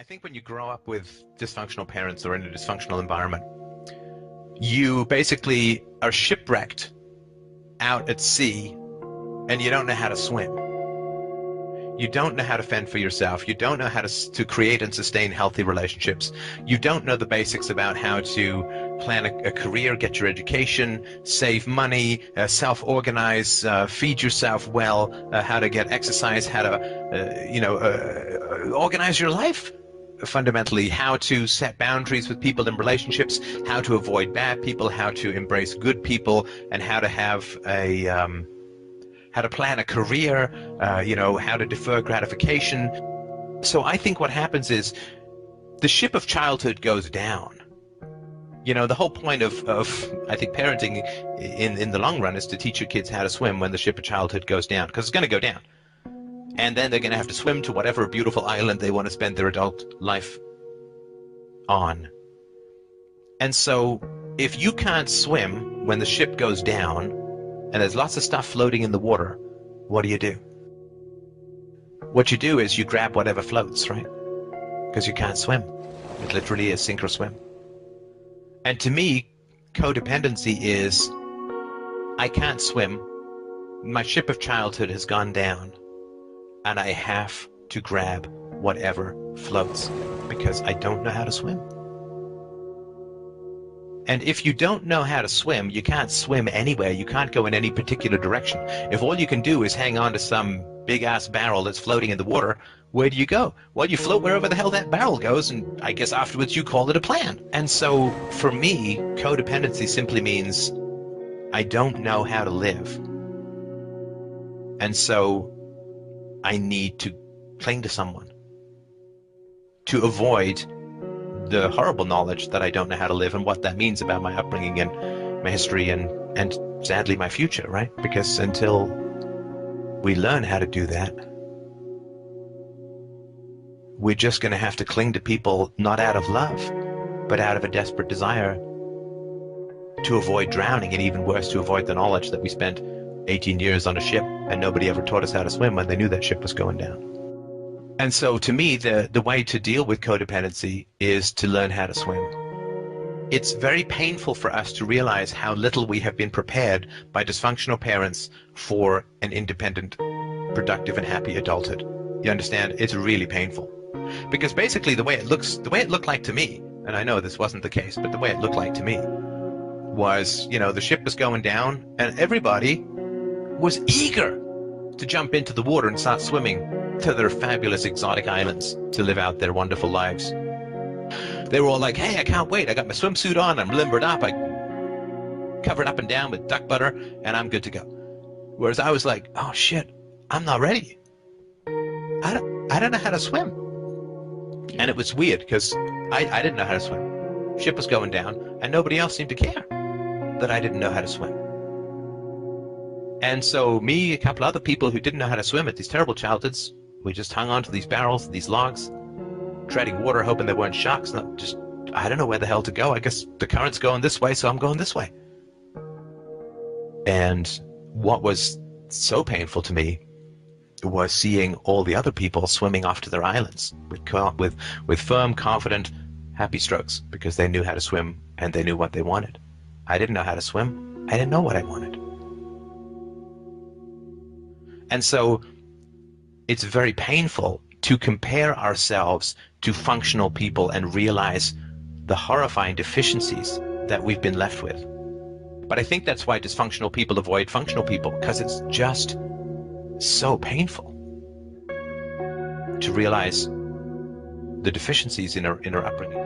I think when you grow up with dysfunctional parents or in a dysfunctional environment, you basically are shipwrecked out at sea and you don't know how to swim. You don't know how to fend for yourself. You don't know how to create and sustain healthy relationships. You don't know the basics about how to plan a career, get your education, save money, self-organize, feed yourself well, how to get exercise, how to, organize your life. Fundamentally, how to set boundaries with people in relationships, how to avoid bad people, how to embrace good people, and how to have how to plan a career, how to defer gratification. So I think what happens is the ship of childhood goes down. The whole point of I think parenting in the long run is to teach your kids how to swim when the ship of childhood goes down, because it's going to go down. And then they're going to have to swim to whatever beautiful island they want to spend their adult life on. And so if you can't swim when the ship goes down and there's lots of stuff floating in the water, what do? What you do is you grab whatever floats, right? Because you can't swim. It literally is sink or swim. And to me, codependency is, I can't swim. My ship of childhood has gone down. And I have to grab whatever floats because I don't know how to swim. And if you don't know how to swim, you can't swim anywhere. You can't go in any particular direction. If all you can do is hang on to some big-ass barrel that's floating in the water, where do you go? Well, you float wherever the hell that barrel goes, and I guess afterwards you call it a plan. And so for me, codependency simply means I don't know how to live. And so I need to cling to someone to avoid the horrible knowledge that I don't know how to live and what that means about my upbringing and my history and sadly my future, right? Because until we learn how to do that, we're just going to have to cling to people not out of love, but out of a desperate desire to avoid drowning, and even worse, to avoid the knowledge that we spent 18 years on a ship and nobody ever taught us how to swim when they knew that ship was going down. And so to me, the way to deal with codependency is to learn how to swim. It's very painful for us to realize how little we have been prepared by dysfunctional parents for an independent, productive, and happy adulthood. You understand? It's really painful. Because basically the way it looked like to me, and I know this wasn't the case, but the way it looked like to me was, the ship was going down and everybody was eager to jump into the water and start swimming to their fabulous exotic islands to live out their wonderful lives. They were all like, hey, I can't wait. I got my swimsuit on. I'm limbered up. I covered up and down with duck butter and I'm good to go. Whereas I was like, oh shit, I'm not ready. I don't know how to swim. And it was weird because I didn't know how to swim. Ship was going down and nobody else seemed to care that I didn't know how to swim. And so me, a couple other people who didn't know how to swim at these terrible childhoods, we just hung on to these barrels, these logs, treading water, hoping there weren't sharks. I don't know where the hell to go. I guess the current's going this way, so I'm going this way. And what was so painful to me was seeing all the other people swimming off to their islands with firm, confident, happy strokes because they knew how to swim and they knew what they wanted. I didn't know how to swim. I didn't know what I wanted. And so it's very painful to compare ourselves to functional people and realize the horrifying deficiencies that we've been left with. But I think that's why dysfunctional people avoid functional people, because it's just so painful to realize the deficiencies in our upbringing.